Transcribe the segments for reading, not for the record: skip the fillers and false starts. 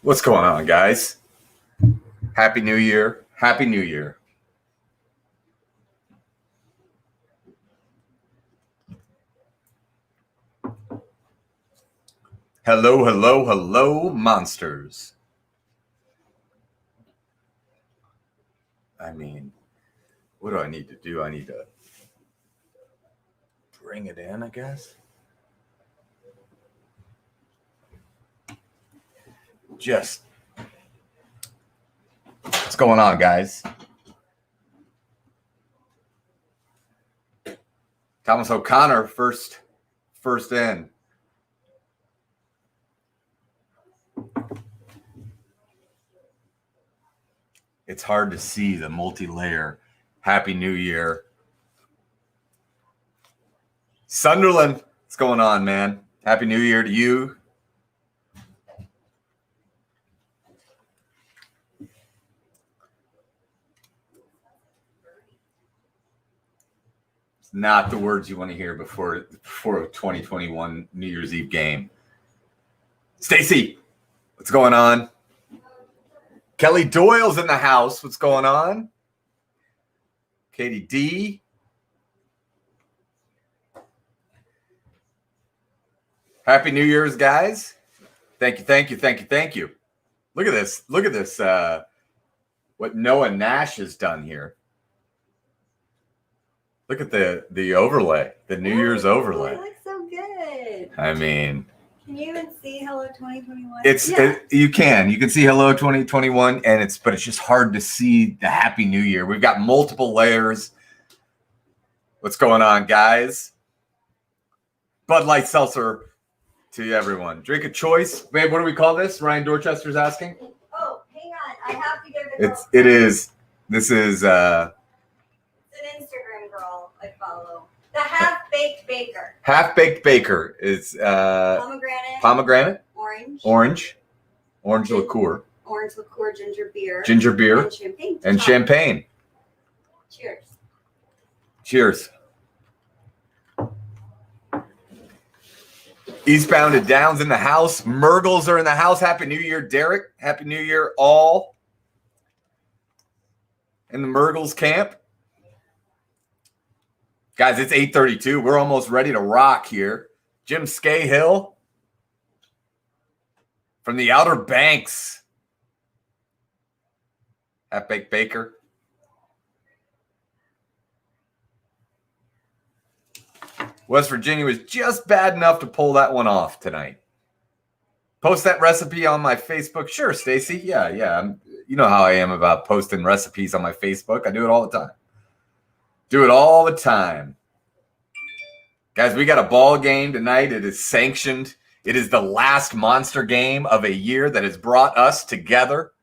What's going on, guys? Happy New Year. Happy New Year. Hello, hello, hello, monsters. I mean, what do I need to do? I need to bring it in, I guess. Just what's going on, guys? Thomas O'Connor first in. It's hard to see the multi-layer. Happy New Year. Sunderland, what's going on, man? Happy New Year to you. It's not the words you want to hear before a 2021 New Year's Eve game. Stacy, what's going on? Kelly Doyle's in the house. What's going on? Katie D. Happy New Year's, guys. Thank you. Look at this. What Noah Nash has done here. Look at the overlay, the New Year's overlay. It looks so good. I mean, can you even see Hello 2021? You can see Hello 2021, but it's just hard to see the Happy New Year. We've got multiple layers. What's going on, guys? Bud Light Seltzer to everyone. Drink of choice. Babe, what do we call this? Ryan Dorchester's asking. Oh, hang on. I have to give it. This is It's an Instagram girl I follow. The Half-Baked Baker. Half-Baked Baker is pomegranate, orange liqueur, ginger beer, and champagne. Cheers. Eastbound to Downs in the house. Murgles are in the house. Happy New Year, Derek. Happy New Year, all in the Murgles camp. Guys, it's 8:32. We're almost ready to rock here. Jim Scahill from the Outer Banks. Half-Baked Baker. West Virginia was just bad enough to pull that one off tonight. Post that recipe on my Facebook. Sure, Stacy. Yeah. You know how I am about posting recipes on my Facebook. I do it all the time. Guys, we got a ball game tonight. It is sanctioned. It is the last monster game of a year that has brought us together.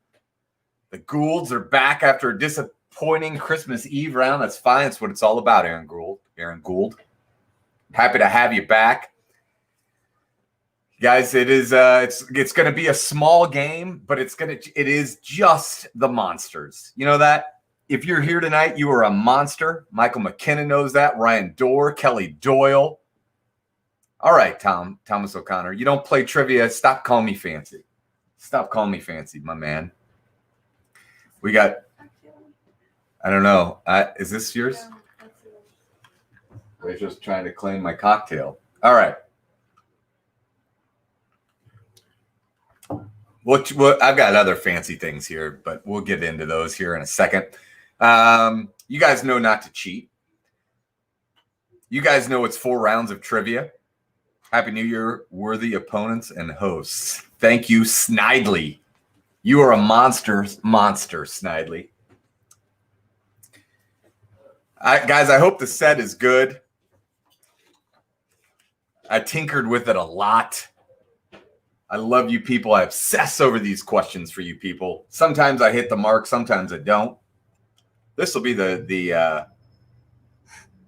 The Goulds are back after a disappointing Christmas Eve round. That's fine. That's what it's all about, Aaron Gould. Happy to have you back. Guys, it is it's going to be a small game, but it is just the monsters. You know that? If you're here tonight, you are a monster. Michael McKinnon knows that. Ryan Dorr, Kelly Doyle. All right, Thomas O'Connor. You don't play trivia. Stop calling me fancy. My man. We got, I don't know. Is this yours? We're just trying to claim my cocktail. All right. Well, I've got other fancy things here, but we'll get into those here in a second. You guys know not to cheat. You guys know it's 4 rounds of trivia. Happy New Year, worthy opponents and hosts. Thank you, Snidely. You are a monster, Snidely. Guys, I hope the set is good. I tinkered with it a lot. I love you people. I obsess over these questions for you people. Sometimes I hit the mark. Sometimes I don't. This will be the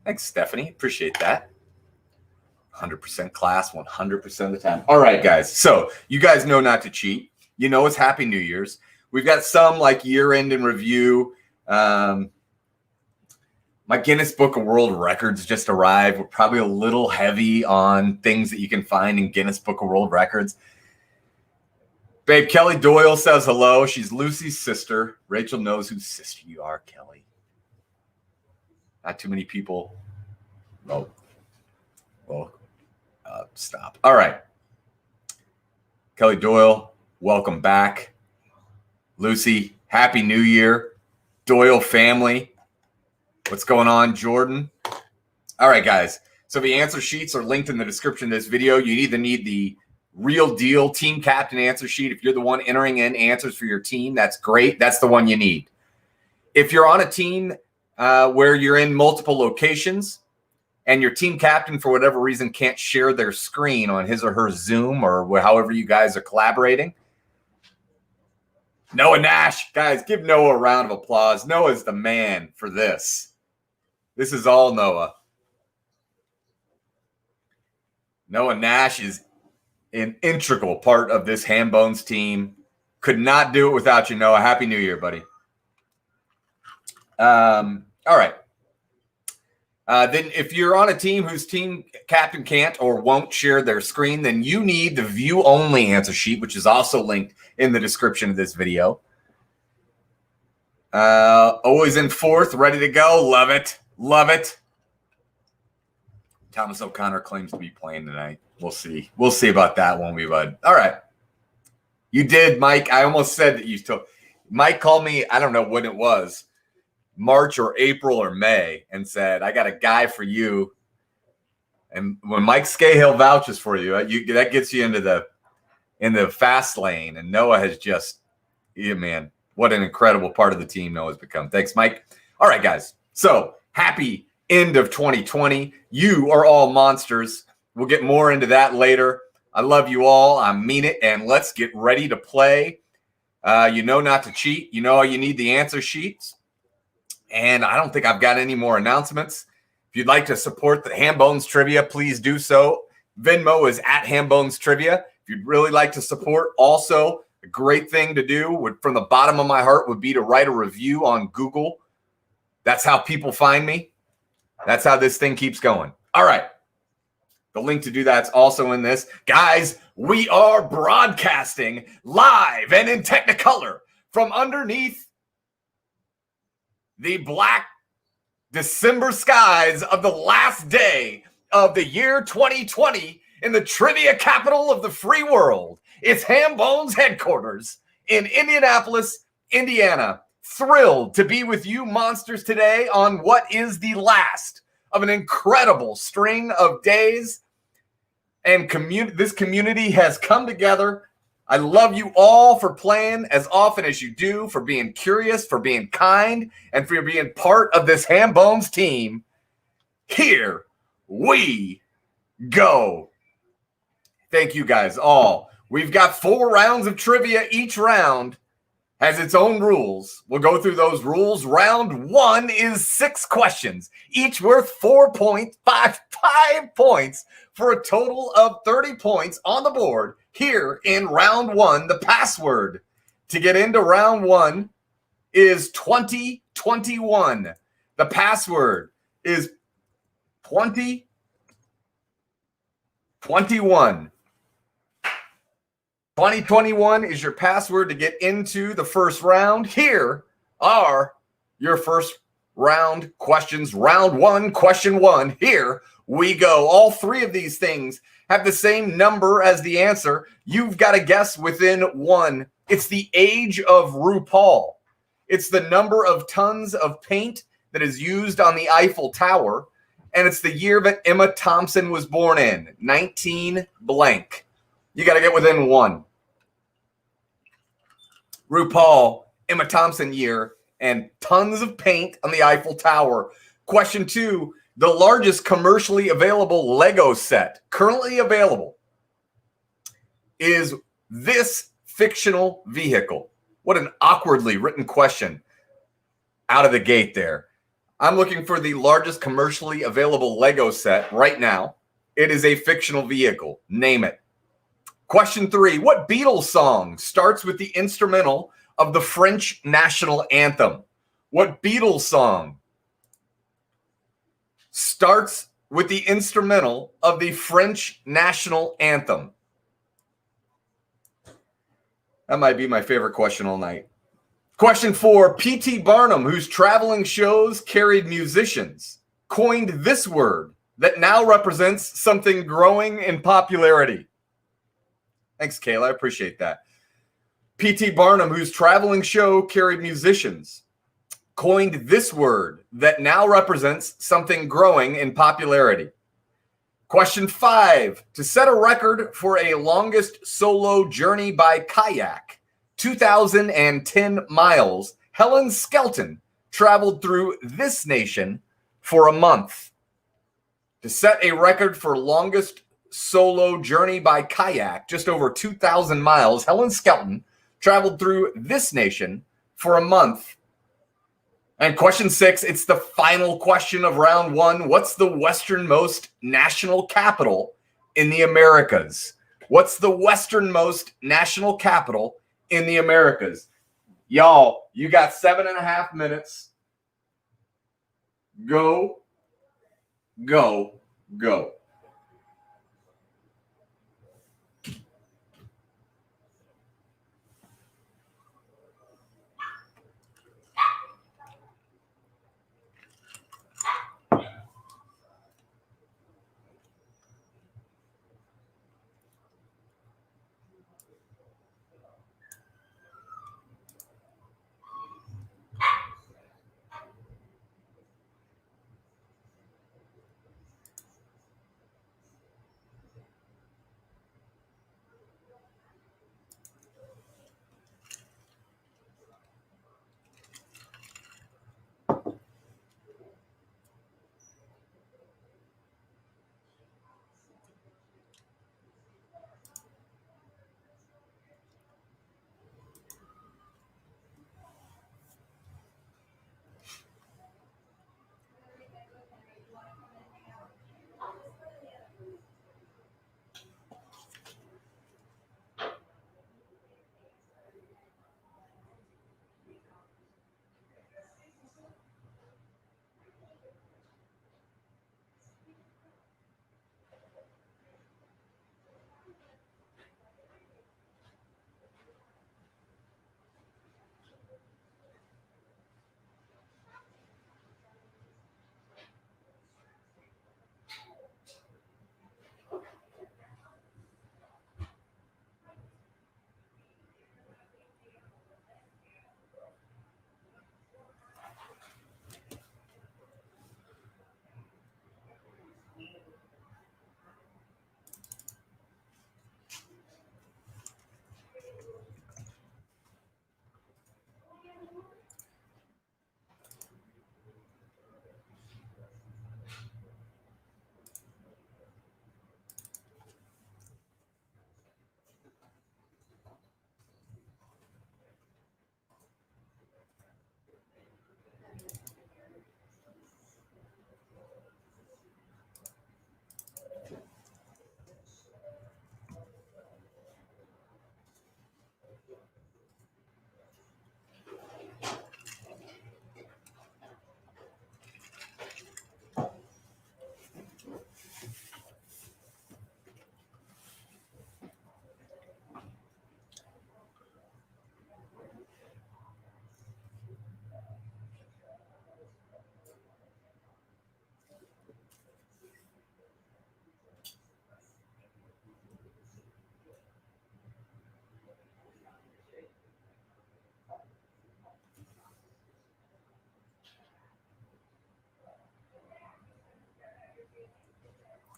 thanks, Stephanie. Appreciate that. 100% class, 100% of the time. All right, guys. So you guys know not to cheat. You know it's Happy New Year's. We've got some like year-end in review. My Guinness Book of World Records just arrived. We're probably a little heavy on things that you can find in Guinness Book of World Records. Babe, Kelly Doyle says hello. She's Lucy's sister. Rachel knows whose sister you are, Kelly. Not too many people. Well, stop. All right. Kelly Doyle, welcome back. Lucy, Happy New Year. Doyle family, what's going on, Jordan? All right, guys. So the answer sheets are linked in the description of this video. You either need the real deal team captain answer sheet. If you're the one entering in answers for your team, that's great. That's the one you need. If you're on a team where you're in multiple locations and your team captain, for whatever reason, can't share their screen on his or her Zoom or however you guys are collaborating, Noah Nash. Guys, give Noah a round of applause. Noah's the man for this. This is all Noah. Noah Nash is an integral part of this Ham Bones team. Could not do it without you, Noah. Happy New Year, buddy. All right. Then if you're on a team whose team captain can't or won't share their screen, then you need the view-only answer sheet, which is also linked in the description of this video. Always in fourth, ready to go. Love it. Love it. Thomas O'Connor claims to be playing tonight. We'll see. We'll see about that, won't we, bud? All right. You did, Mike. I almost said that you still. Mike called me, I don't know when it was, March or April or May, and said, I got a guy for you. And when Mike Scahill vouches for you, that gets you into the fast lane. And Noah has just, yeah, man, what an incredible part of the team Noah's become. Thanks, Mike. All right, guys. So happy end of 2020. You are all monsters. We'll get more into that later. I love you all. I mean it. And let's get ready to play. You know not to cheat. You know you need the answer sheets. And I don't think I've got any more announcements. If you'd like to support the Ham Bones Trivia, please do so. Venmo is at Ham Bones Trivia. If you'd really like to support, also a great thing to do from the bottom of my heart would be to write a review on Google. That's how people find me. That's how this thing keeps going. All right. The link to do that's also in this. Guys, we are broadcasting live and in Technicolor from underneath the black December skies of the last day of the year 2020 in the trivia capital of the free world. It's Ham Bones headquarters in Indianapolis, Indiana. Thrilled to be with you monsters today on what is the last of an incredible string of days. And this community has come together. I love you all for playing as often as you do, for being curious, for being kind, and for being part of this Ham Bones team. Here we go. Thank you guys all. We've got 4 rounds of trivia. Each round has its own rules. We'll go through those rules. Round 1 is 6 questions, each worth 4 points, 5 points, for a total of 30 points on the board. Here in round 1, the password to get into round 1 is 2021. The password is 2021. 2021 is your password to get into the first round. Here are your first round questions. Round 1, question 1. Here we go. All 3 of these things have the same number as the answer. You've got to guess within 1. It's the age of RuPaul. It's the number of tons of paint that is used on the Eiffel Tower. And it's the year that Emma Thompson was born in, 19 blank. You got to get within 1. RuPaul, Emma Thompson year, and tons of paint on the Eiffel Tower. Question 2, the largest commercially available Lego set currently available is this fictional vehicle. What an awkwardly written question out of the gate there. I'm looking for the largest commercially available Lego set right now. It is a fictional vehicle. Name it. Question 3, what Beatles song starts with the instrumental of the French national anthem? What Beatles song starts with the instrumental of the French national anthem? That might be my favorite question all night. Question 4, P.T. Barnum, whose traveling shows carried musicians, coined this word that now represents something growing in popularity. Thanks, Kayla. I appreciate that. P.T. Barnum, whose traveling show carried musicians, coined this word that now represents something growing in popularity. Question 5, to set a record for a longest solo journey by kayak, 2,010 miles, Helen Skelton traveled through this nation for a month. To set a record for longest solo journey by kayak, just over 2,000 miles, Helen Skelton traveled through this nation for a month. And question 6, it's the final question of round 1. What's the westernmost national capital in the Americas? What's the westernmost national capital in the Americas? Y'all, you got 7.5 minutes. Go, go, go.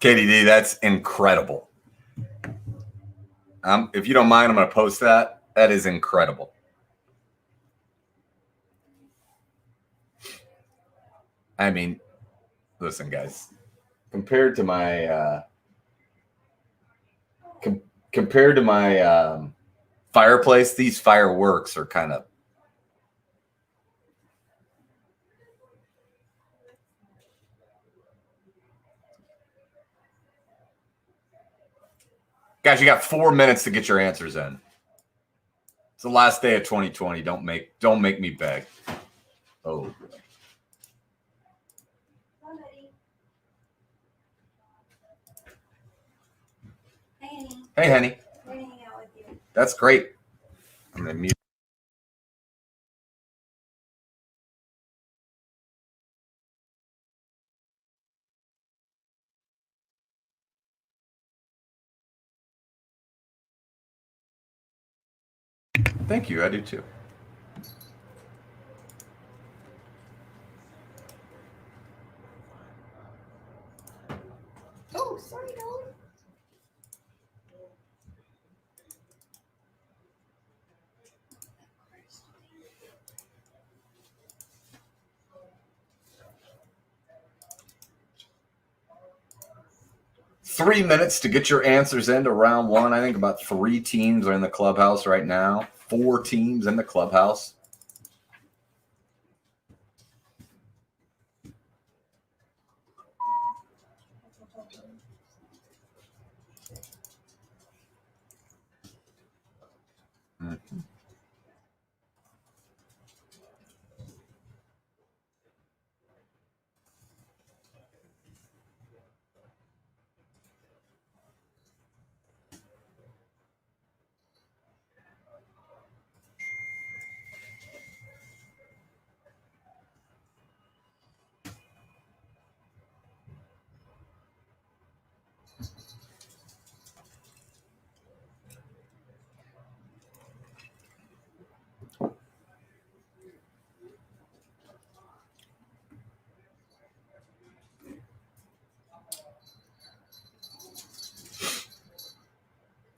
Katie D, that's incredible. If you don't mind, I'm going to post that. That is incredible. I mean, listen, guys. Compared to my fireplace, these fireworks are kind of. Guys, you got 4 minutes to get your answers in. It's the last day of 2020. Don't make me beg. Oh. Hey, honey. Hey, honey. We're gonna hang out with you. That's great. I'm going to mute. Thank you. I do too. Oh, sorry, Dolly. Three minutes to get your answers into round one. I think about 3 teams are in the clubhouse right now. 4 teams in the clubhouse. Mm-hmm.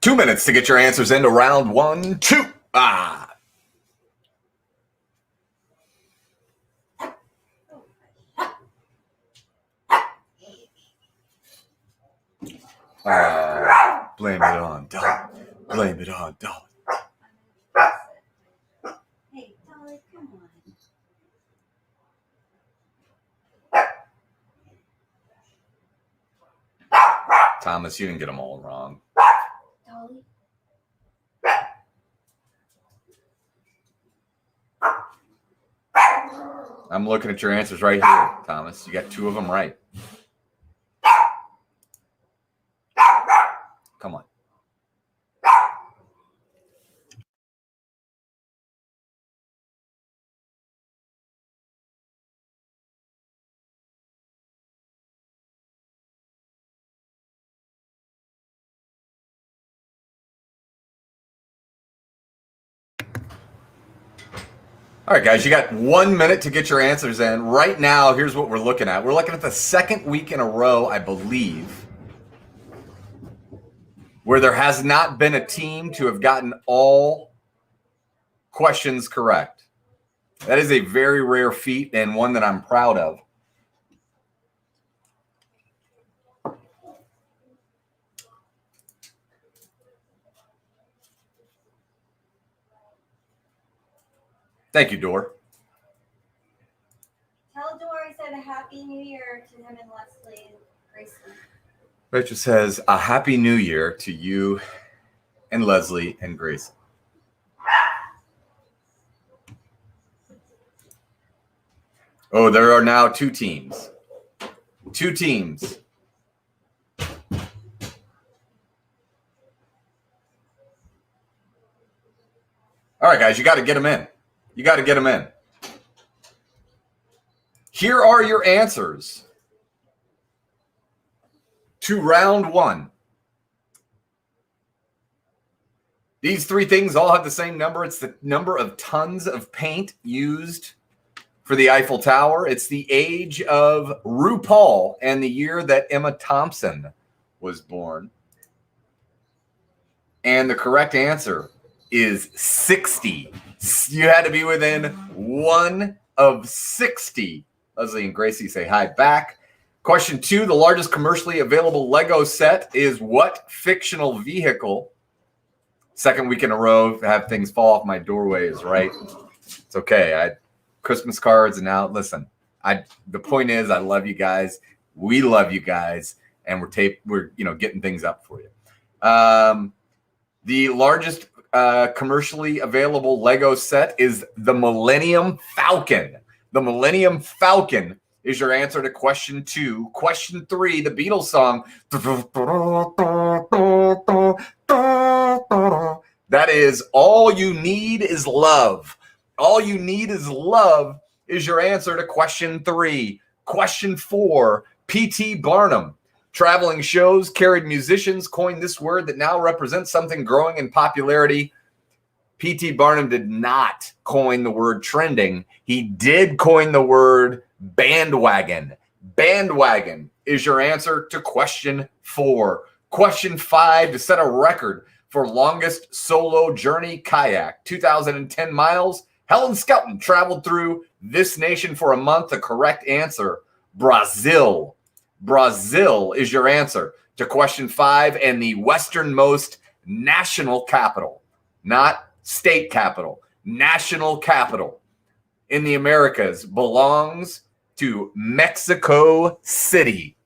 Two minutes to get your answers into round 1, 2. Blame it on Dolly. Blame it on Dolly. Hey, Dolly, come on. Thomas, you didn't get them all wrong. Dolly. I'm looking at your answers right here, Thomas. You got 2 of them right. Come on. All right, guys, you got 1 minute to get your answers in. Right now, here's what we're looking at. We're looking at the second week in a row, I believe, where there has not been a team to have gotten all questions correct. That is a very rare feat and one that I'm proud of. Thank you, Dor. Tell Dory said a happy new year to him and Leslie and Grayson. Rachel says, a happy new year to you and Leslie and Grace. Oh, there are now 2 teams. 2 teams. All right, guys, you got to get them in. You got to get them in. Here are your answers to round 1. These 3 things all have the same number. It's the number of tons of paint used for the Eiffel Tower. It's the age of RuPaul and the year that Emma Thompson was born. And the correct answer is 60. You had to be within 1 of 60. Leslie and Gracie say hi back. Question 2, the largest commercially available Lego set is what fictional vehicle? Second week in a row, have things fall off my doorway is right. It's okay. Christmas cards and now listen. The point is, I love you guys. We love you guys, and we're getting things up for you. The largest commercially available Lego set is the Millennium Falcon. The Millennium Falcon is your answer to question 2. Question 3, the Beatles song. That is All You Need Is Love. All You Need Is Love is your answer to question 3. Question 4, P.T. Barnum. Traveling shows, carried musicians, coined this word that now represents something growing in popularity. P.T. Barnum did not coin the word trending. He did coin the word bandwagon. Bandwagon is your answer to question 4. Question 5, to set a record for longest solo journey kayak, 2,010 miles. Helen Skelton traveled through this nation for a month. The correct answer, Brazil. Brazil is your answer to question 5, and the westernmost national capital, not state capital, national capital in the Americas belongs to Mexico City.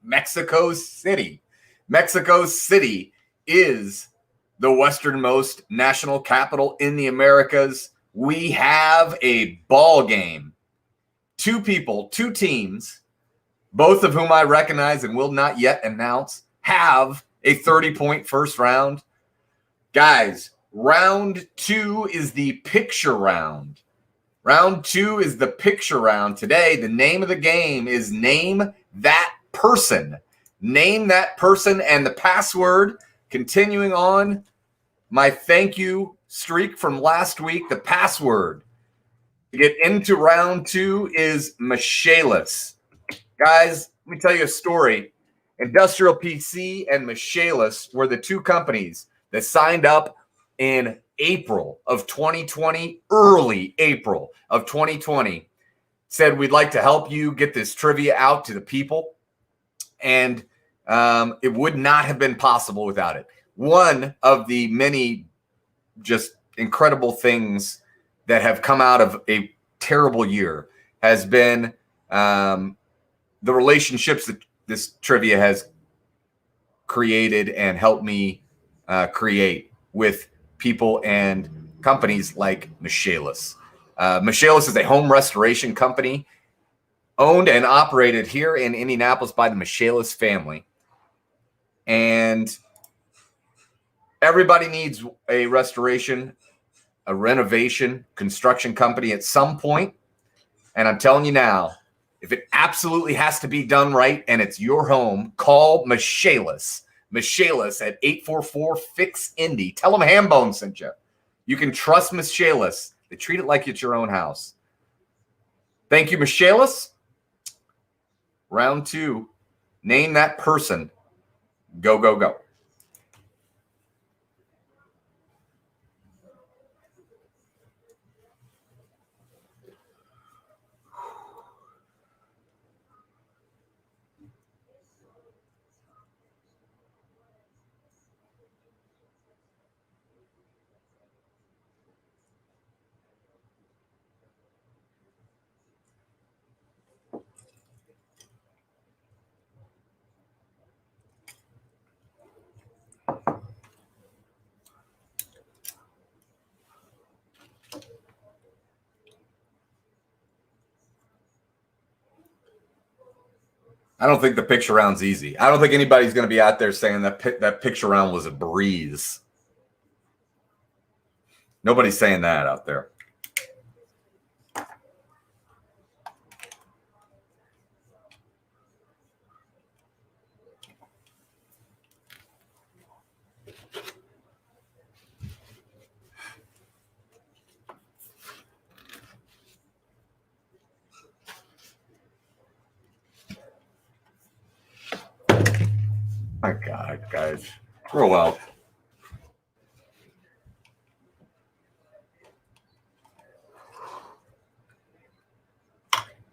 Mexico City. Mexico City is the westernmost national capital in the Americas. We have a ball game. 2 people, 2 teams, both of whom I recognize and will not yet announce, have a 30-point first round. Guys, round 2 is the picture round. Round 2 is the picture round. Today, the name of the game is Name That Person. Name that person, and the password, continuing on my thank you streak from last week, the password to get into round 2 is Michaelis. Guys, let me tell you a story. Industrial PC and Michaelis were the 2 companies that signed up in April of 2020, early April of 2020, said we'd like to help you get this trivia out to the people. And it would not have been possible without it. One of the many just incredible things that have come out of a terrible year has been the relationships that this trivia has created and helped me create with people and companies like Michaelis. Michaelis is a home restoration company owned and operated here in Indianapolis by the Michaelis family. And everybody needs a restoration, a renovation, construction company at some point. And I'm telling you now, if it absolutely has to be done right and it's your home, call Michaelis. Michaelis at 844-FIX-INDY. Tell them Hambone sent you. You can trust Michaelis. They treat it like it's your own house. Thank you, Michaelis. Round 2. Name that person. Go, go, go. I don't think the picture round's easy. I don't think anybody's going to be out there saying that picture round was a breeze. Nobody's saying that out there. My God, guys. Roll out.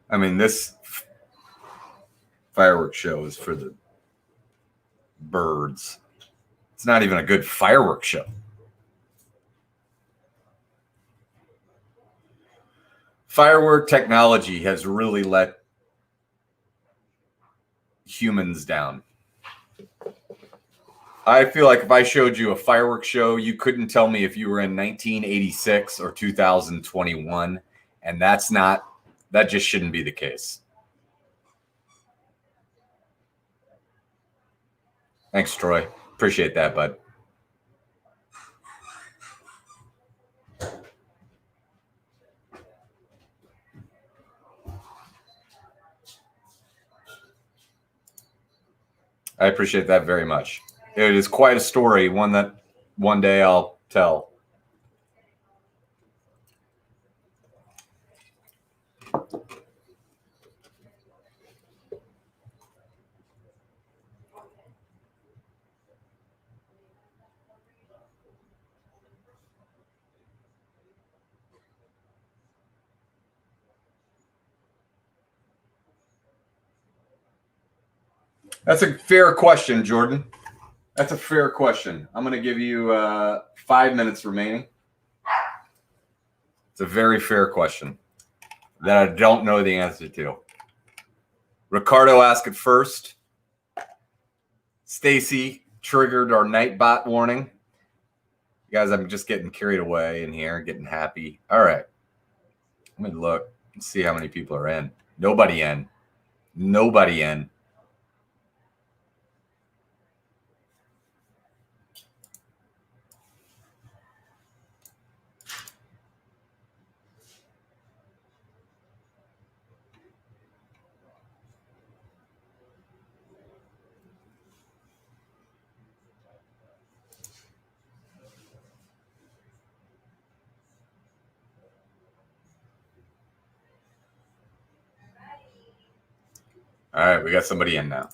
I mean, this fireworks show is for the birds. It's not even a good fireworks show. Firework technology has really let humans down. I feel like if I showed you a fireworks show, you couldn't tell me if you were in 1986 or 2021, and that just shouldn't be the case. Thanks, Troy. Appreciate that, bud. I appreciate that very much. It is quite a story, one that one day I'll tell. That's a fair question, Jordan. That's a fair question. I'm going to give you 5 minutes remaining. It's a very fair question that I don't know the answer to. Ricardo asked it first. Stacy triggered our Nightbot warning. Guys, I'm just getting carried away in here, getting happy. All right. Let me look and see how many people are in. Nobody in. Nobody in. All right, we got somebody in now.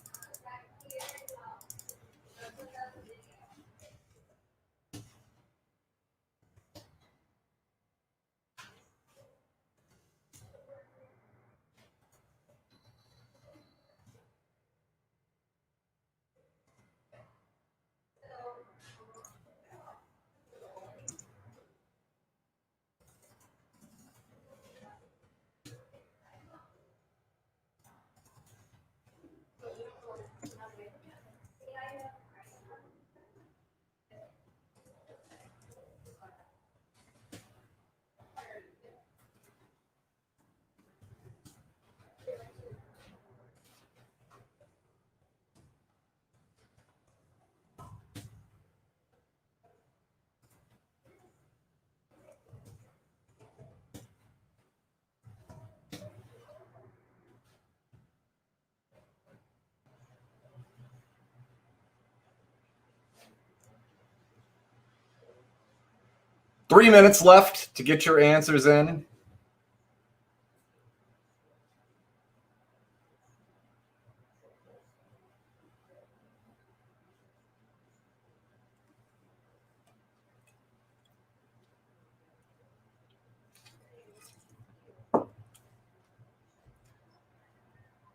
Three minutes left to get your answers in.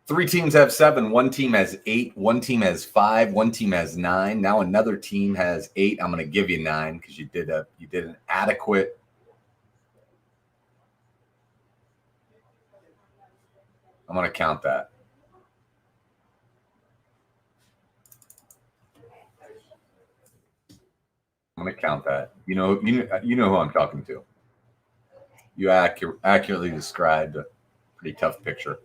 Three teams have 7. One team has 8. One team has 5. One team has 9. Now another team has 8. I'm going to give you 9 because you did an adequate. I'm going to count that. I'm going to count that. You know who I'm talking to. You accurately described a pretty tough picture.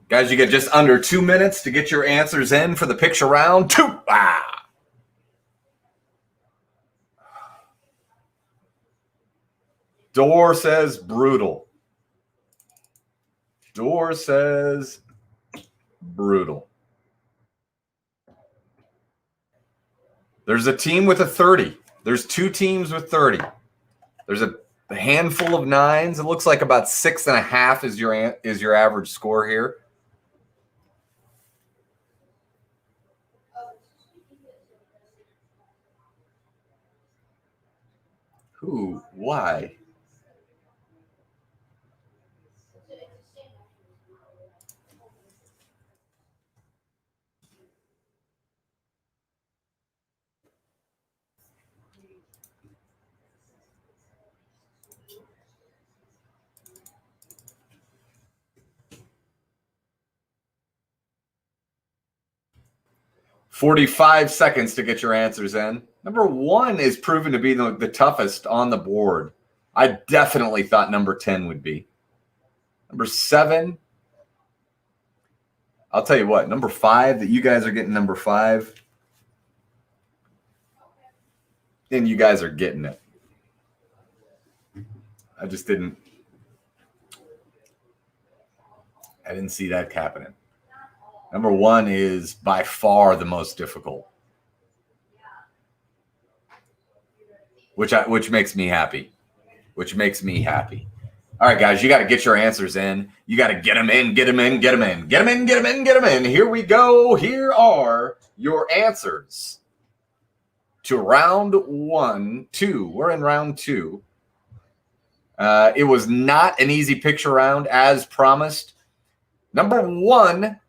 Guys, you get just under 2 minutes to get your answers in for the picture round. 2. Door says brutal. Door says brutal. There's a team with a 30. There's 2 teams with 30. There's a handful of 9s. It looks like about 6.5 is your average score here. Who? Why? "45 seconds to get your answers in." Number 1 is proven to be the toughest on the board. I definitely thought number 10 would be. Number 7. I'll tell you what, number 5, that you guys are getting number 5. And you guys are getting it. I didn't see that happening. Number 1 is by far the most difficult. Which makes me happy. All right, guys, you got to get your answers in. You got to get them in. Here we go. Here are your answers to round 1, 2. We're in round 2. It was not an easy picture round as promised. Number 1,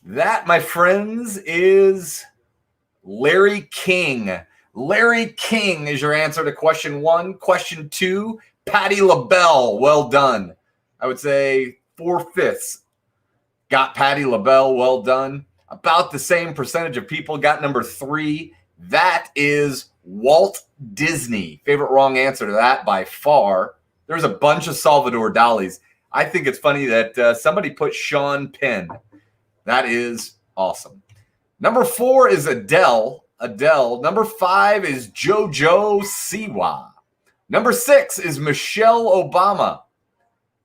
that, my friends, is Larry King. Larry King is your answer to question 1. Question 2, Patti LaBelle. Well done. I would say 4/5 got Patti LaBelle. Well done. About the same percentage of people got number 3. That is Walt Disney. Favorite wrong answer to that by far. There's a bunch of Salvador Dalis. I think it's funny that somebody put Sean Penn. That is awesome. Number 4 is Adele. Number 5 is JoJo Siwa. Number 6 is Michelle Obama.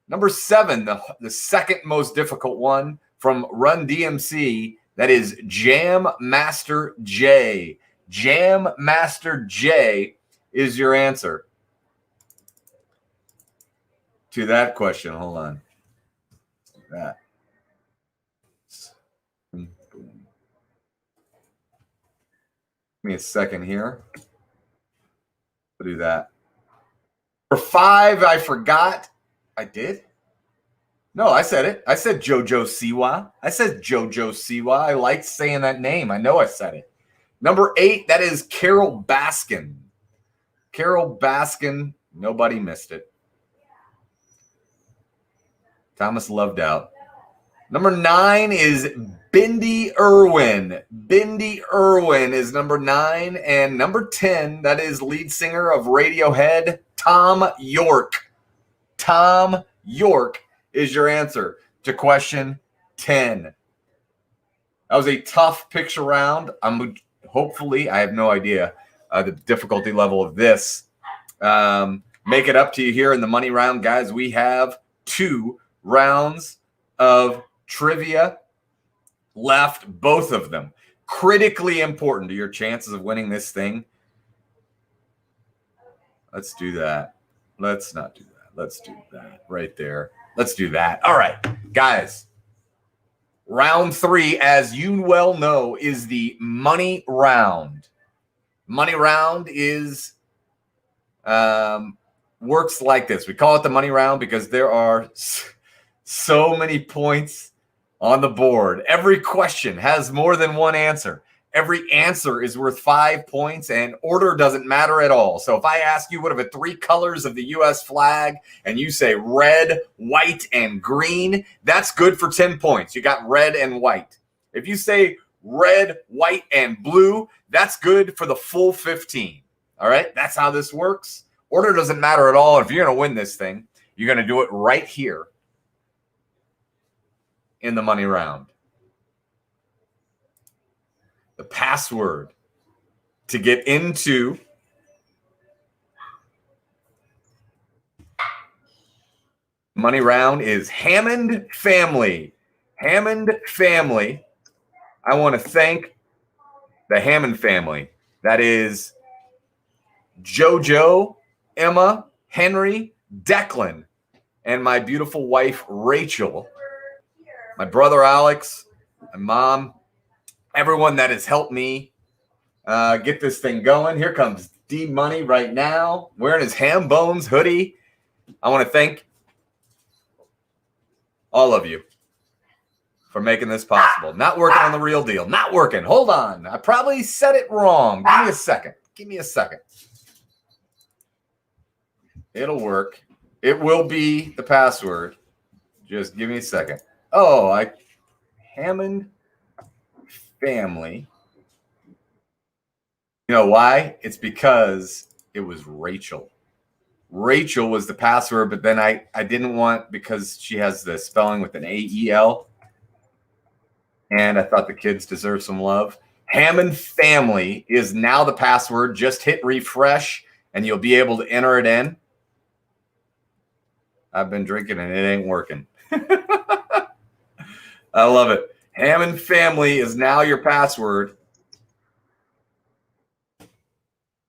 Number 7, the second most difficult one from Run DMC, that is Jam Master Jay. Jam Master Jay is your answer to that question. Hold on. That. Give me a second here. I'll do that. For 5, I forgot. I did? No, I said it. I said JoJo Siwa. I liked saying that name. I know I said it. Number 8, that is Carol Baskin. Carol Baskin. Nobody missed it. Thomas Loved Out. Number 9 is Bindi Irwin. Bindi Irwin is number 9. And number 10, that is lead singer of Radiohead, Tom York. Tom York is your answer to question 10. That was a tough picture round. Hopefully, I have no idea the difficulty level of this. Make it up to you here in the money round, guys. We have 2 rounds of trivia left, both of them critically important to your chances of winning this thing. Let's do that. Let's not do that. Let's do that right there. Let's do that. All right, guys. Round 3, as you well know, is the money round. Money round is works like this. We call it the money round because there are so many points on the board. Every question has more than one answer. Every answer is worth 5 points, and order doesn't matter at all. So if I ask you what are the 3 colors of the U.S. flag, and you say red, white, and green, that's good for 10 points. You got red and white. If you say red, white, and blue, that's good for the full 15. All right? That's how this works. Order doesn't matter at all. If you're going to win this thing, you're going to do it right here in the money round. The password to get into money round is Hammond Family. Hammond Family. I want to thank the Hammond family. That is JoJo, Emma, Henry, Declan, and my beautiful wife, Rachel. My brother, Alex, my mom, everyone that has helped me get this thing going. Here comes D Money right now, wearing his Ham Bones hoodie. I want to thank all of you for making this possible. Not working on the real deal. Not working. Hold on. I probably said it wrong. Give me a second. It'll work. It will be the password. Just give me a second. Oh, Hammond Family. You know why? It's because it was Rachel. Rachel was the password, but then I didn't want, because she has the spelling with an A-E-L. And I thought the kids deserve some love. Hammond Family is now the password. Just hit refresh and you'll be able to enter it in. I've been drinking and it ain't working. I love it. Hammond Family is now your password.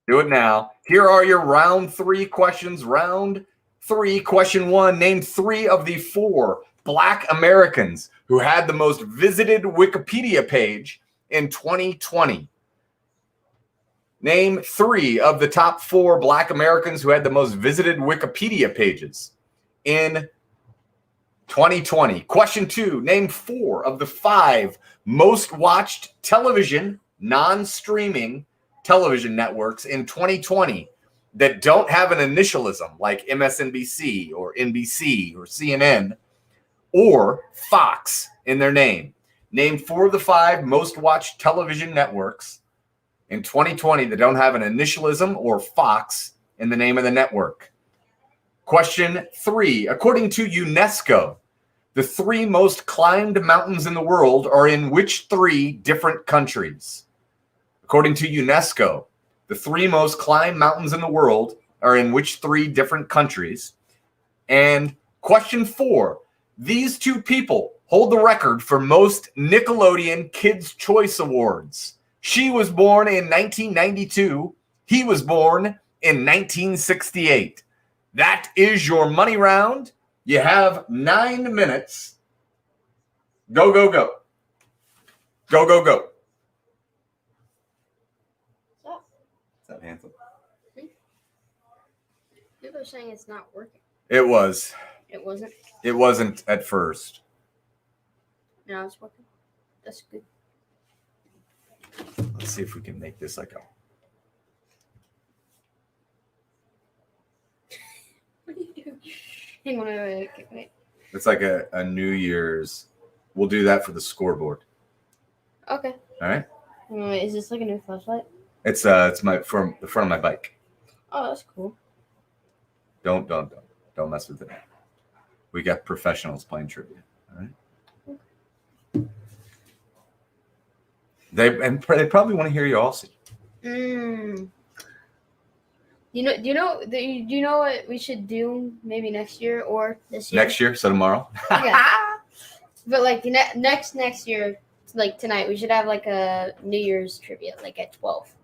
Do it now. Here are your round 3 questions. Round 3, question 1. Name 3 of the 4 Black Americans who had the most visited Wikipedia page in 2020. Name 3 of the top 4 Black Americans who had the most visited Wikipedia pages in 2020. Question 2. Name 4 of the 5 most watched television, non-streaming television networks in 2020 that don't have an initialism like MSNBC or NBC or CNN or Fox in their name. Name 4 of the 5 most watched television networks in 2020 that don't have an initialism or Fox in the name of the network. Question 3. According to UNESCO, the 3 most climbed mountains in the world are in which 3 different countries? According to UNESCO, the 3 most climbed mountains in the world are in which 3 different countries? And question 4, these 2 people hold the record for most Nickelodeon Kids' Choice Awards. She was born in 1992. He was born in 1968. That is your money round. You have 9 minutes. Go, go, go. Go, go, go. What's up, handsome? People are saying it's not working. It was. It wasn't? It wasn't at first. Now it's working. That's good. Let's see if we can make this like a... What are you doing? Hang on, wait. It's like a New Year's. We'll do that for the scoreboard. Okay. All right. Wait, is this like a new flashlight? It's my from the front of my bike. Oh, that's cool. Don't mess with it. We got professionals playing trivia. All right. They probably want to hear you also. Do you know what we should do maybe next year or this year? Next year, so tomorrow. Yeah. But like next year, like tonight, we should have like a New Year's trivia, like at 12.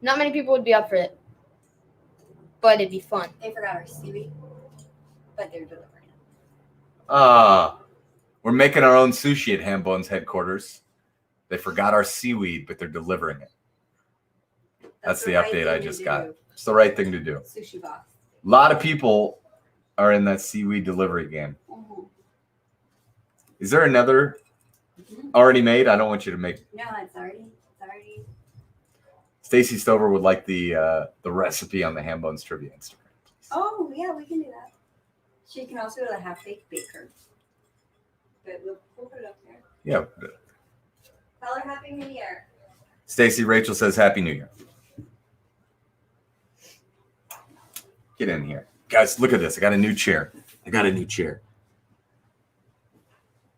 Not many people would be up for it, but it'd be fun. They forgot our seaweed, but they're delivering it. We're making our own sushi at Hambone's headquarters. They forgot our seaweed, but they're delivering it. That's the update I just got. It's the right thing to do. Sushi box. A lot of people are in that seaweed delivery game. Mm-hmm. Is there another already made? I don't want you to make. No, it's already. Stacy Stover would like the recipe on the Hambone's Trivia Instagram. Oh yeah, we can do that. She can also go to the Half Baked Baker. But we'll put it up there. Yeah. Tell her Happy New Year. Stacy Rachel says Happy New Year. Get in here. Guys, look at this. I got a new chair.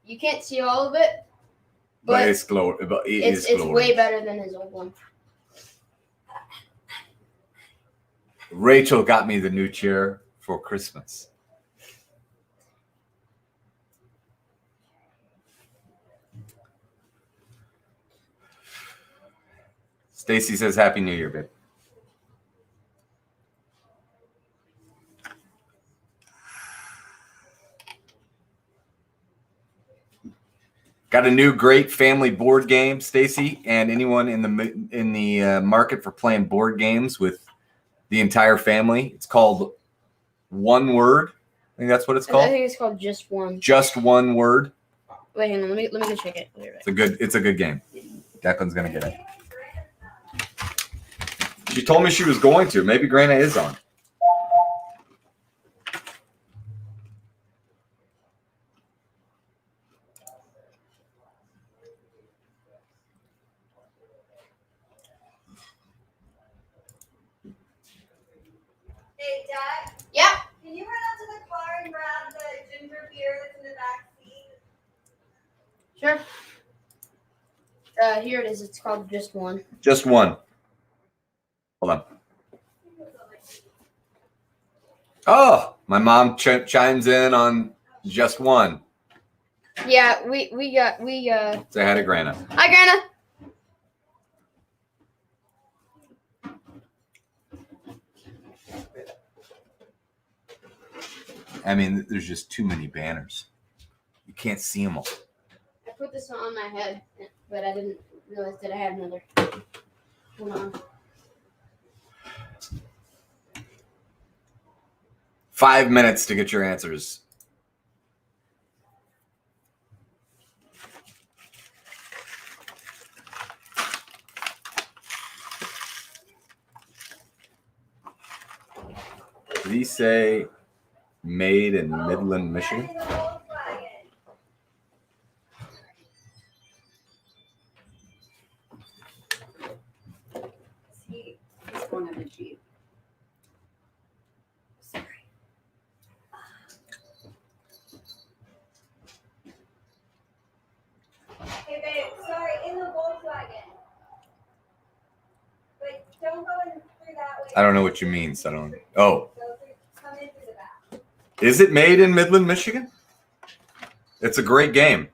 You can't see all of it, But but it's glorious. it's way better than his old one. Rachel got me the new chair for Christmas. Stacy says Happy New Year, babe. Got a new great family board game, Stacy, and anyone in the market for playing board games with the entire family. It's called One Word. I think that's what it's called. I think it's called Just One. Just One Word. Wait, hang on. Let me go check it. It's a good game. Declan's gonna get it. She told me she was going to. Maybe Grana is on. Hey, Dad. and grab the ginger beer that's in the back seat? Sure. Here it is. It's called Just One. Just one. Hold on. Oh, my mom chimes in on just one. Yeah, we Say hi to Grana. Hi, Grana. I mean, there's just too many banners. You can't see them all. I put this on my head, but I didn't realize that I had another. Hold on. 5 minutes to get your answers. Did he say made in Midland, Michigan? He's going on the Jeep. Sorry. Hey, babe, sorry, in the Volkswagen. But don't go in through that way. I don't know what you mean, so I don't. Oh, Go through, come in through the back. is it made in Midland, Michigan? It's a great game.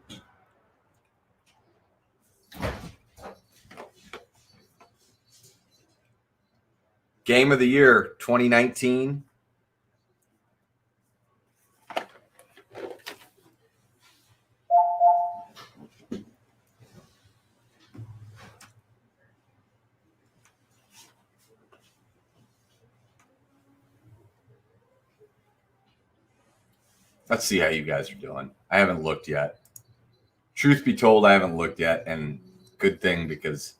Game of the year 2019. Let's see how you guys are doing. I haven't looked yet. Truth be told, I haven't looked yet, and good thing because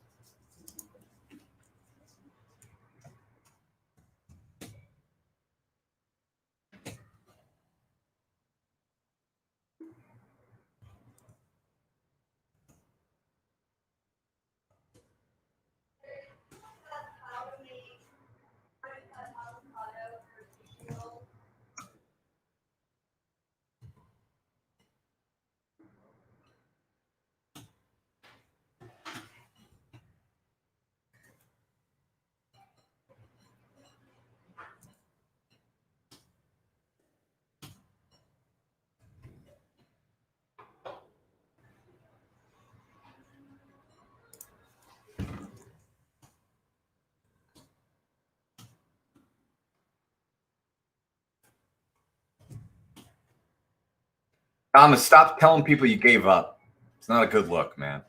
Thomas, stop telling people you gave up. It's not a good look, man.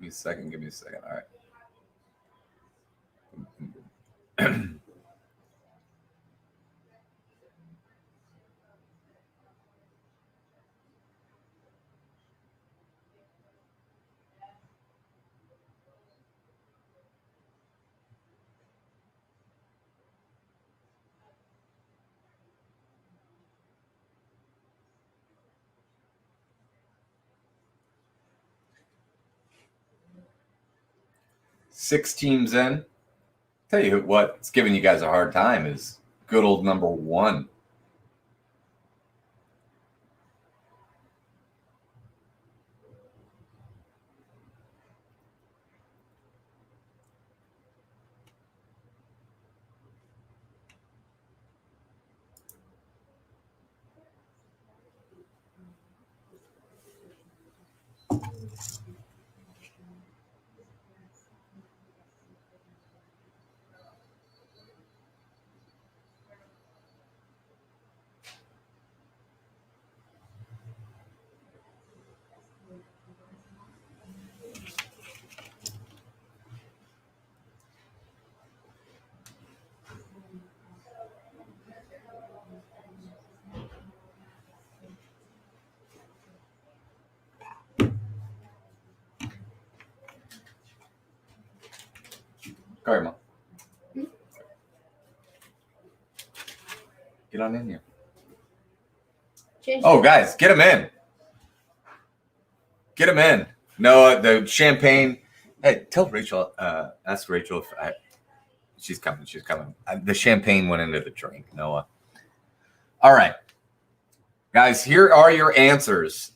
Give me a second. Give me a second. All right. 6 teams in. Tell you what's giving you guys a hard time is good old number 1. Sorry, Mom. Get on in here. Oh, guys, get him in. Get him in. No, the champagne. Hey, tell Rachel, ask Rachel if she's coming. She's coming. The champagne went into the drink, Noah. All right. Guys, here are your answers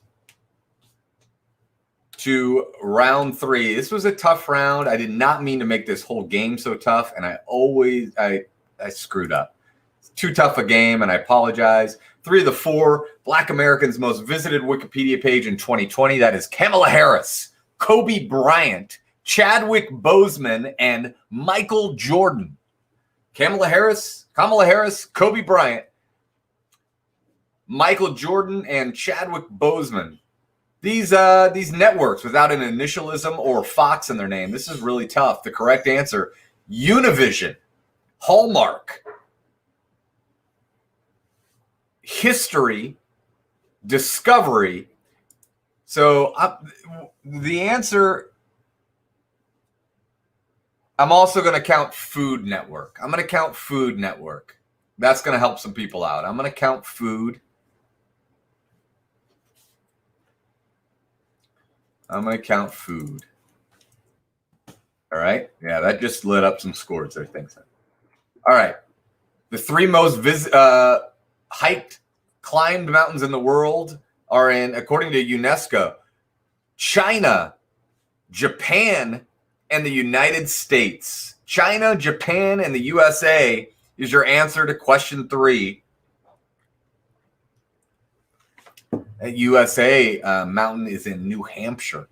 to round 3. This was a tough round. I did not mean to make this whole game so tough, and I screwed up. It's too tough a game, and I apologize. 3 of the 4 Black Americans' most visited Wikipedia page in 2020. That is Kamala Harris, Kobe Bryant, Chadwick Boseman, and Michael Jordan. Kamala Harris, Kobe Bryant, Michael Jordan, and Chadwick Boseman. These networks without an initialism or Fox in their name. This is really tough. The correct answer: Univision, Hallmark, History, Discovery. So the answer, I'm also going to count Food Network. I'm going to count Food Network. That's going to help some people out. I'm going to count Food. I'm going to count Food. All right. Yeah, that just lit up some scores there. Thanks. All right. The 3 most hiked, climbed mountains in the world are in, according to UNESCO, China, Japan, and the United States. China, Japan, and the USA is your answer to question 3. That USA mountain is in New Hampshire, of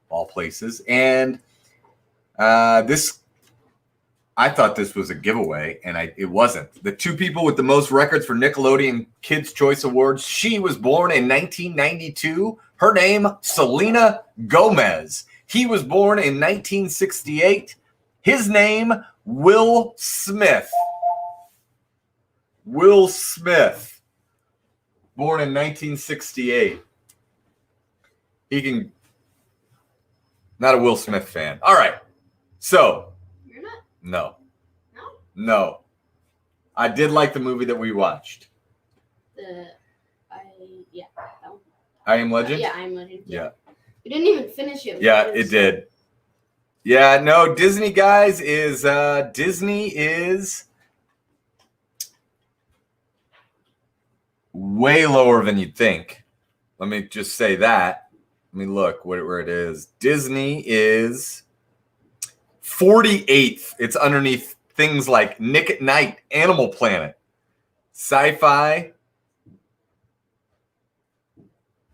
all places. And I thought this was a giveaway, and it wasn't. The 2 people with the most records for Nickelodeon Kids' Choice Awards. She was born in 1992. Her name, Selena Gomez. He was born in 1968. His name, Will Smith. Will Smith. Born in 1968. Not a Will Smith fan. All right. So. You're not? No. No? No. I did like the movie that we watched. Yeah. That one. I Am Legend? Yeah, I Am Legend. Yeah. You didn't even finish it. Yeah, it did. Yeah, no, Disney, guys, is way lower than you'd think. Let me just say that. Let me look where it is. Disney is 48th. It's underneath things like Nick at Night, Animal Planet, Sci-Fi,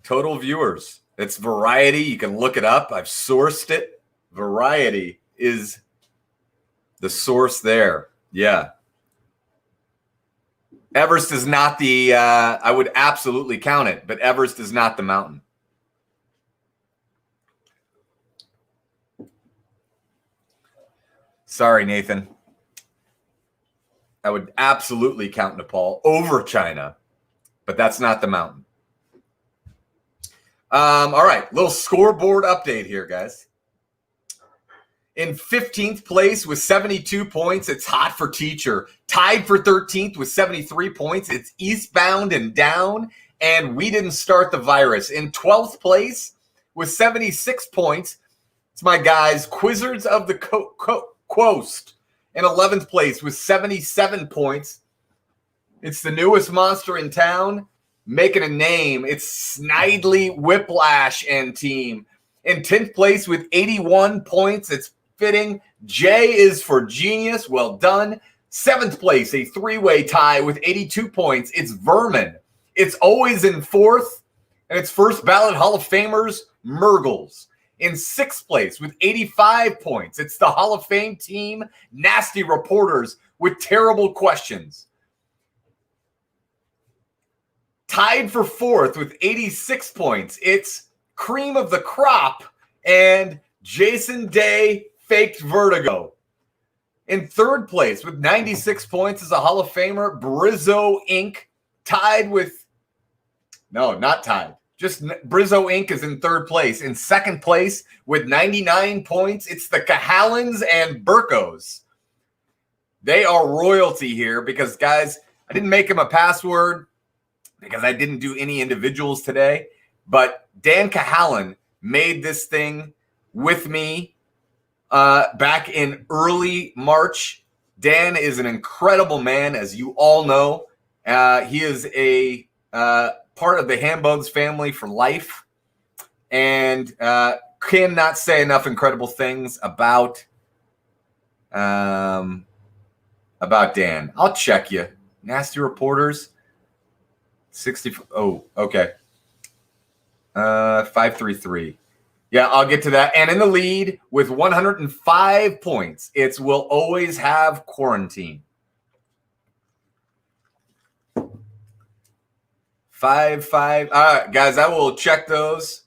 total viewers. It's Variety. You can look it up. I've sourced it. Variety is the source there. Yeah. Everest is not the, I would absolutely count it, but Everest is not the mountain. Sorry, Nathan. I would absolutely count Nepal over China, but that's not the mountain. All right, little scoreboard update here, guys. In 15th place with 72 points, it's Hot for Teacher. Tied for 13th with 73 points, it's Eastbound and Down, and We Didn't Start the Virus. In 12th place with 76 points, it's my guys, Quizzards of the Coast. In 11th place with 77 points, it's the newest monster in town, making a name. It's Snidely Whiplash and team. In 10th place with 81 points, it's fitting. J is for Genius. Well done. 7th place, a 3-way tie with 82 points. It's Vermin. It's always in 4th, and it's first ballot Hall of Famers, Murgles. In 6th place with 85 points, it's the Hall of Fame team, Nasty Reporters, with terrible questions. Tied for 4th with 86 points, it's Cream of the Crop and Jason Day Faked Vertigo. In 3rd place with 96 points is a Hall of Famer, Brizzo Inc. Tied with, no, not tied. Just Brizzo Inc. is in third place. In second place with 99 points, it's the Cahallans and Burkos. They are royalty here because, guys, I didn't make them a password because I didn't do any individuals today. But Dan Cahallan made this thing with me back in early March. Dan is an incredible man, as you all know. He is a part of the Hambugs family for life, and cannot say enough incredible things about Dan. I'll check you. Nasty Reporters, 60. Oh, okay. 533. Yeah, I'll get to that. And in the lead with 105 points, it's Will Always Have Quarantine. 5-5. All right, guys, I will check those.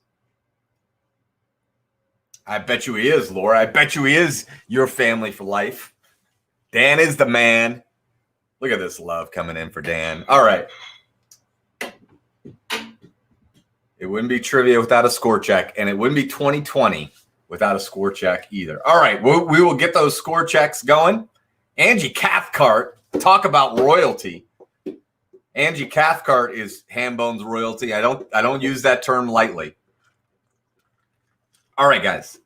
I bet you he is, Laura. I bet you he is your family for life. Dan is the man. Look at this love coming in for Dan. All right. It wouldn't be trivia without a score check, and it wouldn't be 2020 without a score check either. All right, we will get those score checks going. Angie Cathcart, talk about royalty. Angie Cathcart is Hambone's royalty. I don't use that term lightly. All right, guys.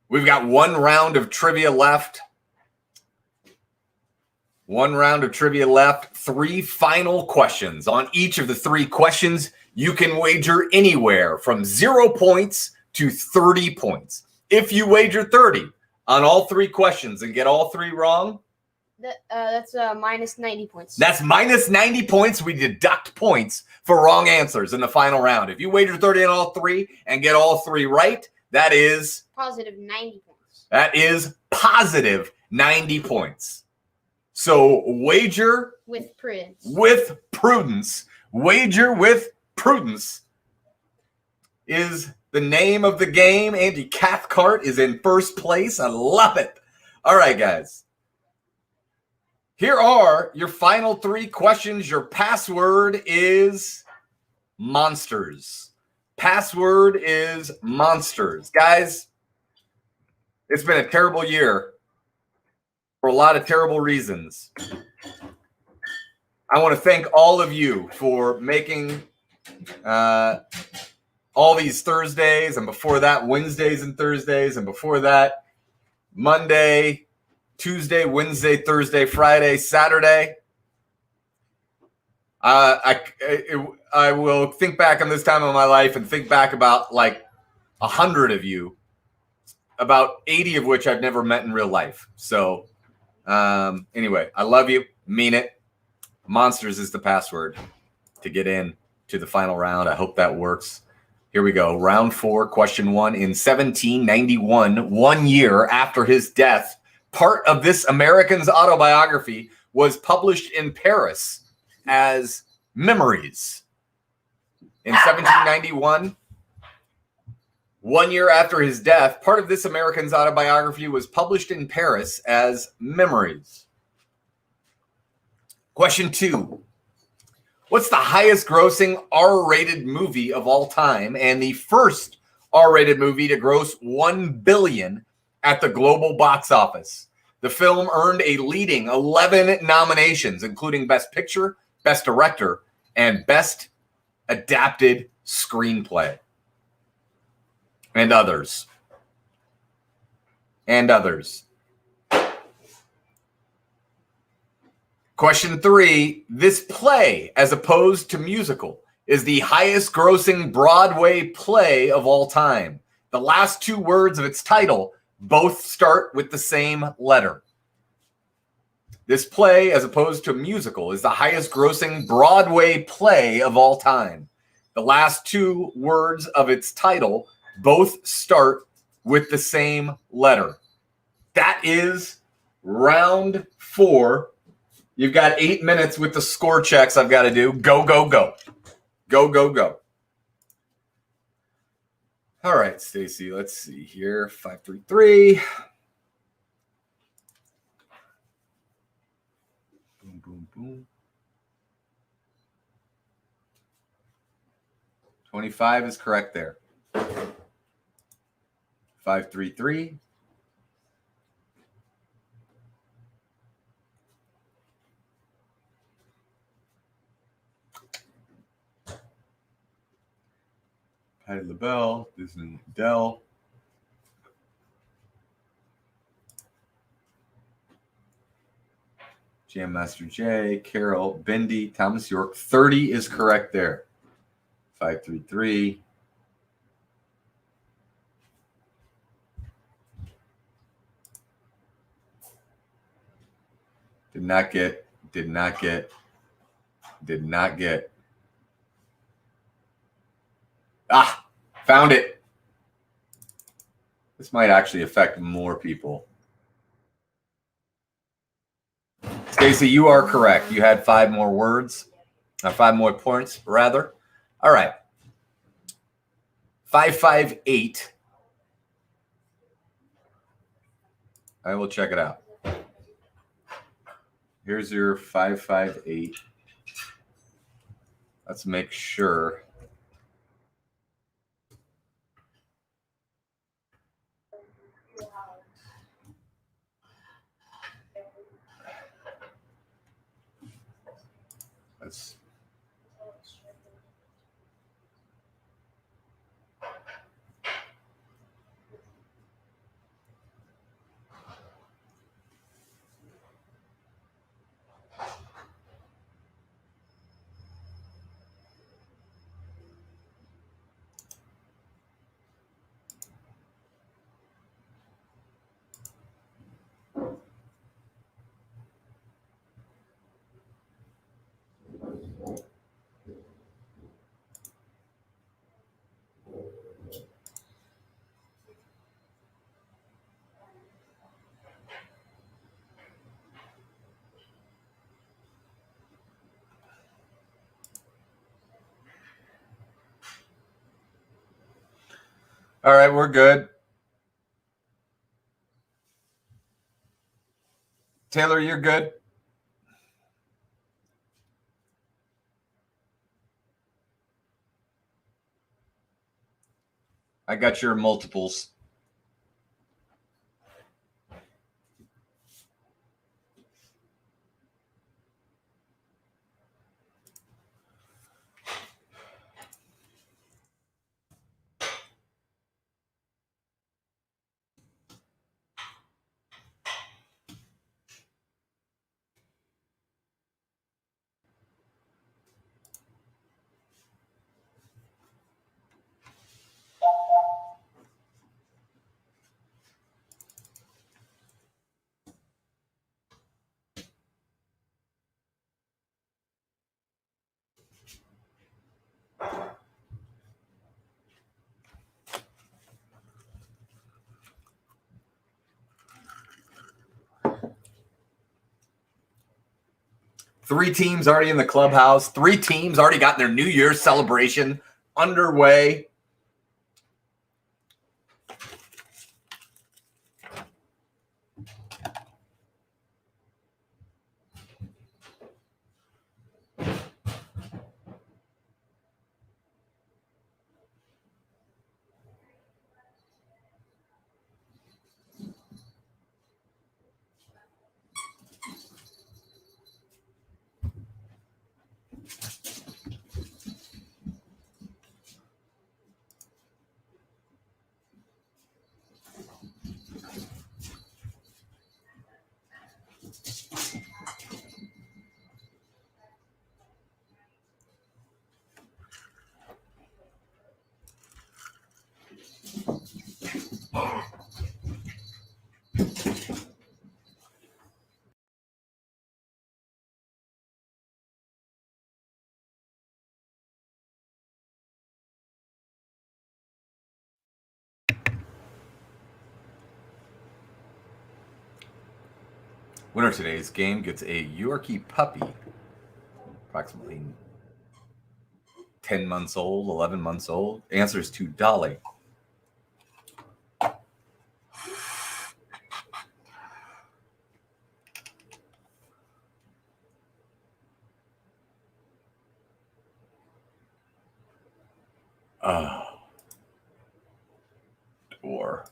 We've got one round of trivia left. One round of trivia left. 3 final questions. On each of the 3 questions, you can wager anywhere from 0 points to 30 points. If you wager 30 on all 3 questions and get all 3 wrong, that's minus 90 points. That's minus 90 points. We deduct points for wrong answers in the final round. If you wager 30 on all 3 and get all 3 right, that is positive 90 points. That is positive 90 points. So wager with prudence. With prudence. Wager with prudence is the name of the game. Angie Cathcart is in first place. I love it. All right, guys. Here are your final 3 questions. Your password is monsters. Password is monsters. Guys, it's been a terrible year for a lot of terrible reasons. I want to thank all of you for making all these Thursdays, and before that, Wednesdays and Thursdays, and before that, Monday, Tuesday, Wednesday, Thursday, Friday, Saturday. I will think back on this time of my life and think back about like 100 of you, about 80 of which I've never met in real life. So anyway, I love you, mean it. Monsters is the password to get in to the final round. I hope that works. Here we go. Round 4, question 1. In 1791, 1 year after his death, part of this American's autobiography was published in Paris as Memories. In 1791, 1 year after his death, part of this American's autobiography was published in Paris as Memories. Question 2. What's the highest grossing R-rated movie of all time and the first R-rated movie to gross $1 billion at the global box office? The film earned a leading 11 nominations, including Best Picture, Best Director, and Best Adapted Screenplay. And others. And others. Question 3. This play, as opposed to musical, is the highest grossing Broadway play of all time. The last 2 words of its title both start with the same letter. This play, as opposed to a musical, is the highest grossing Broadway play of all time. The last 2 words of its title both start with the same letter. That is round 4. You've got 8 minutes with the score checks I've got to do. Go, go, go. Go, go, go. All right, Stacy, let's see here. 533. Boom, boom, boom. 25 is correct there. 533. Patty LaBelle, Disney Dell. Jam Master J, Carol, Bindi, Thomas York. 30 is correct there. 533. Did not get. Ah, found it. This might actually affect more people. Stacy, you are correct. You had 5 more words, 5 more points, rather. All right. 558. I will check it out. Here's your 558. Let's make sure. Let's. All right, we're good. Taylor, you're good. I got your multiples. Three teams already in the clubhouse. 3 teams already got their New Year's celebration underway. Winner of today's game gets a Yorkie puppy, approximately 10 months old, 11 months old. Answers to Dolly. Or.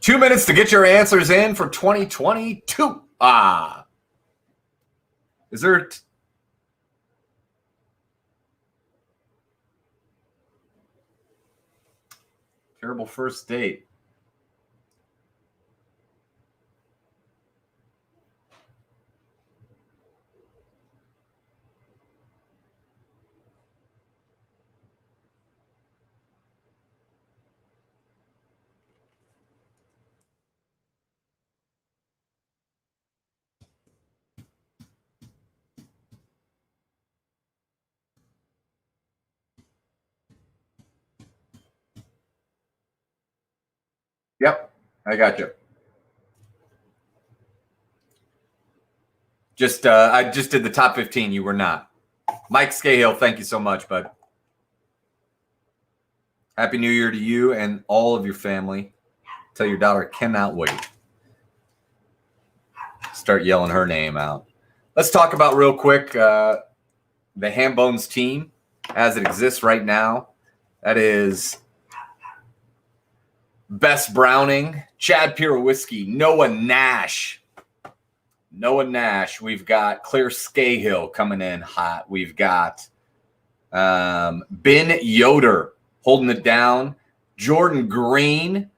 Two minutes to get your answers in for 2022. Is there... Terrible first date. Yep, I got you. I just did the top 15. You were not. Mike Scahill, thank you so much, bud. Happy New Year to you and all of your family. Tell your daughter cannot wait. Start yelling her name out. Let's talk about real quick the Ham Bones team as it exists right now. That is Bess Browning, Chad Pierowiski, Noah Nash. We've got Claire Scahill coming in hot. We've got Ben Yoder holding it down. Jordan Green.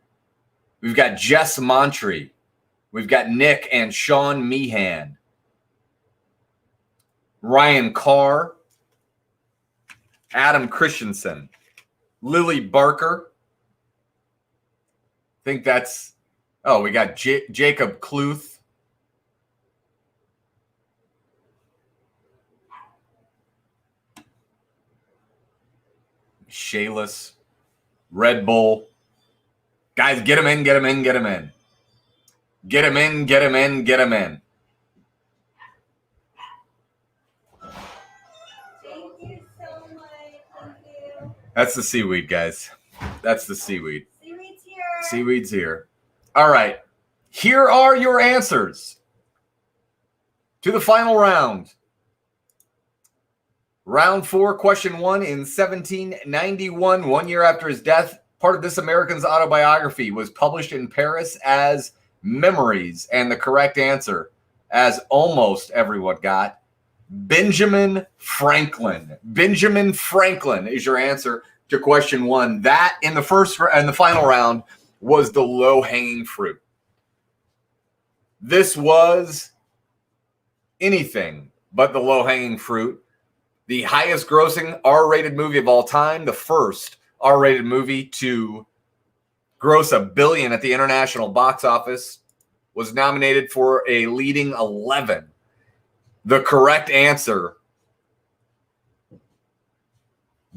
We've got Jess Montree. We've got Nick and Sean Meehan. Ryan Carr. Adam Christensen. Lily Barker. I think that's... Oh, we got Jacob Kluth. Shayless, Red Bull. Guys, get him in. Thank you so much. Thank you. That's the seaweed, guys. That's the seaweed. Seaweed's here. Seaweed's here. All right. Here are your answers to the final round. Round 4, question 1. In 1791, 1 year after his death, part of this American's autobiography was published in Paris as Memories, and the correct answer, as almost everyone got, Benjamin Franklin. Benjamin Franklin is your answer to question 1. That in the final round was the low-hanging fruit. This was anything but the low-hanging fruit. The highest grossing R-rated movie of all time, the first R-rated movie to gross $1 billion at the international box office, was nominated for a leading 11. The correct answer,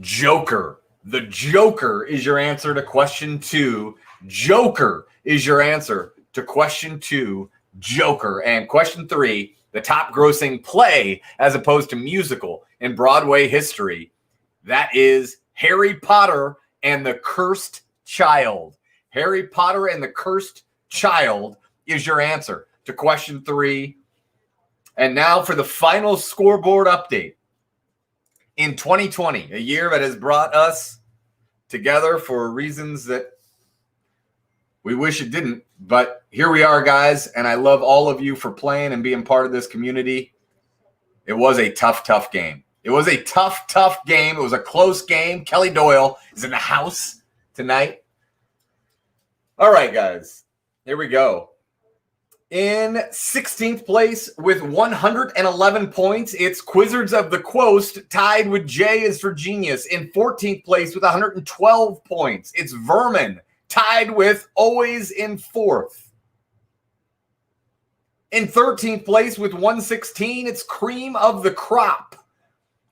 Joker. The Joker is your answer to question 2. Joker is your answer to question 2. Joker. And question 3, the top grossing play as opposed to musical in Broadway history. That is Harry Potter and the Cursed Child. Harry Potter and the Cursed Child is your answer to question 3. And now for the final scoreboard update. In 2020, a year that has brought us together for reasons that we wish it didn't, but here we are, guys, and I love all of you for playing and being part of this community. It was a tough game. It was a tough game. It was a close game. Kelly Doyle is in the house tonight. All right, guys, here we go. In 16th place with 111 points, it's Quizzards of the Quost, tied with J is for Genius. In 14th place with 112 points, it's Vermin, tied with Always in 4th. In 13th place with 116, it's Cream of the Crop.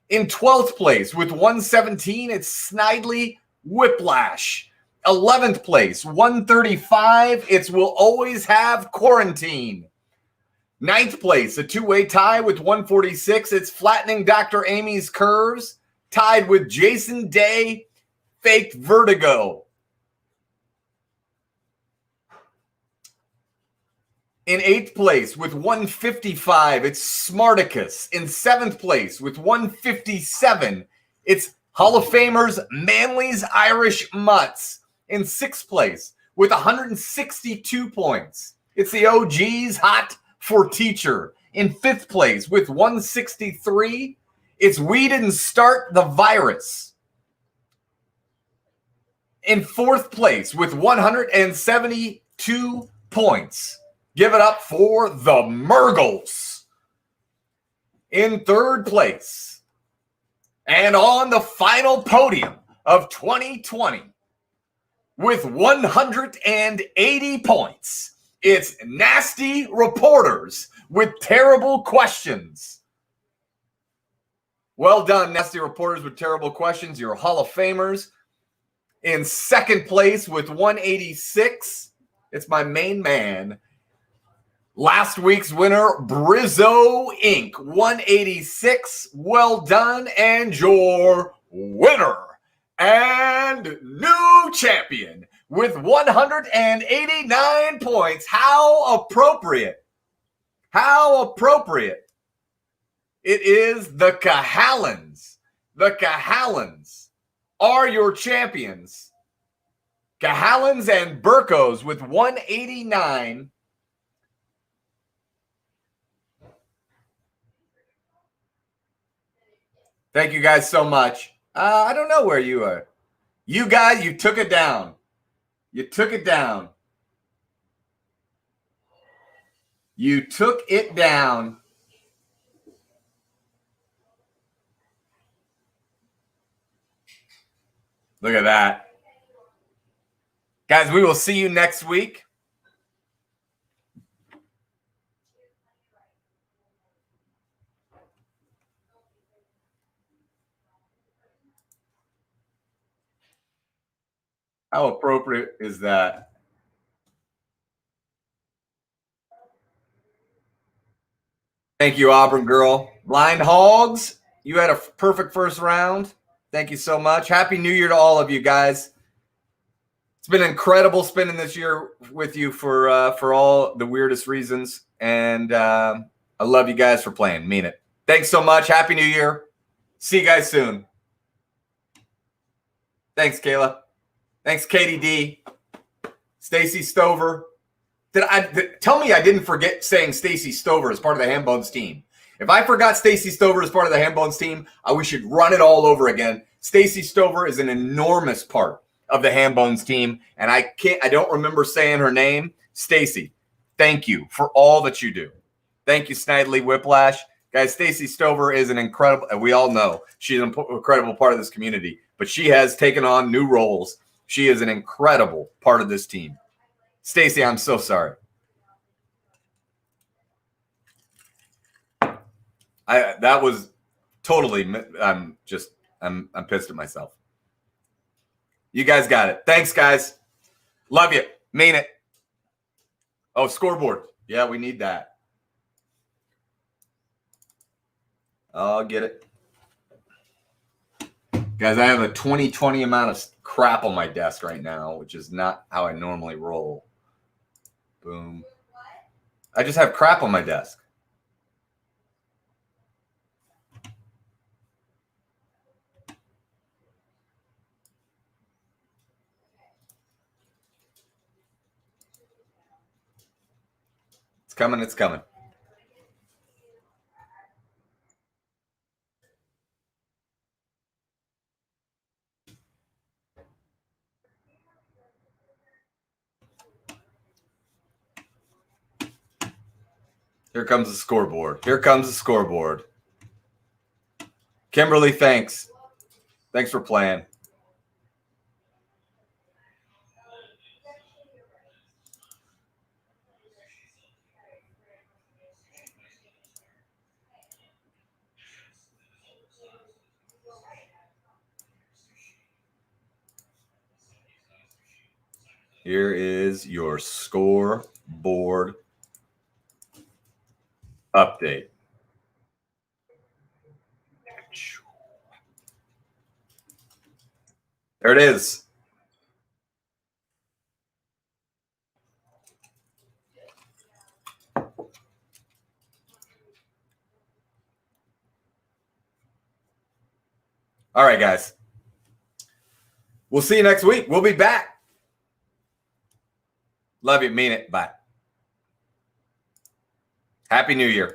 In 12th place with 117, it's Snidely Whiplash. 11th place, 135, it's Will Always Have Quarantine. 9th place, a two-way tie with 146, it's Flattening Dr. Amy's Curves, tied with Jason Day, Faked Vertigo. In 8th place with 155, it's Smarticus. In 7th place with 157, it's Hall of Famers Manly's Irish Mutts. In 6th place with 162 points, it's the OG's Hot for Teacher. In 5th place with 163, it's We Didn't Start the Virus. In 4th place with 172 points, give it up for the Murgles. In 3rd place, and on the final podium of 2020, with 180 points, it's Nasty Reporters with Terrible Questions. Well done, Nasty Reporters with Terrible Questions. You're Hall of Famers. In 2nd place with 186, it's my main man, last week's winner, Brizzo Inc. 186. Well done. And your winner and new champion with 189 points. How appropriate. How appropriate. It is the Cahallans. The Cahallans are your champions. Cahallans and Burkos with 189. Thank you guys so much. I don't know where you are. You guys, you took it down. You took it down. You took it down. Look at that. Guys, we will see you next week. How appropriate is that? Thank you, Auburn girl. Blind Hogs, you had a perfect first round. Thank you so much. Happy New Year to all of you guys. It's been incredible spending this year with you for all the weirdest reasons. And I love you guys for playing. Mean it. Thanks so much. Happy New Year. See you guys soon. Thanks, Kayla. Thanks, Katie D. Stacy Stover. Tell me I didn't forget saying Stacy Stover as part of the Hambones team. If I forgot Stacy Stover as part of the Hambones team, we should run it all over again. Stacy Stover is an enormous part of the Hambones team, and I don't remember saying her name. Stacy, thank you for all that you do. Thank you, Snidely Whiplash. Guys, Stacy Stover is an incredible, and we all know she's an incredible part of this community, but she has taken on new roles. She is an incredible part of this team. Stacy, I'm so sorry. That was totally, I'm pissed at myself. You guys got it. Thanks, guys. Love you. Mean it. Oh, scoreboard. Yeah, we need that. I'll get it. Guys, I have a 2020 amount of crap on my desk right now, which is not how I normally roll. Boom. I just have crap on my desk. It's coming. It's coming. Here comes the scoreboard. Here comes the scoreboard. Kimberly, thanks. Thanks for playing. Here is your scoreboard update. There it is. All right, guys. We'll see you next week. We'll be back. Love you. Mean it. Bye. Happy New Year.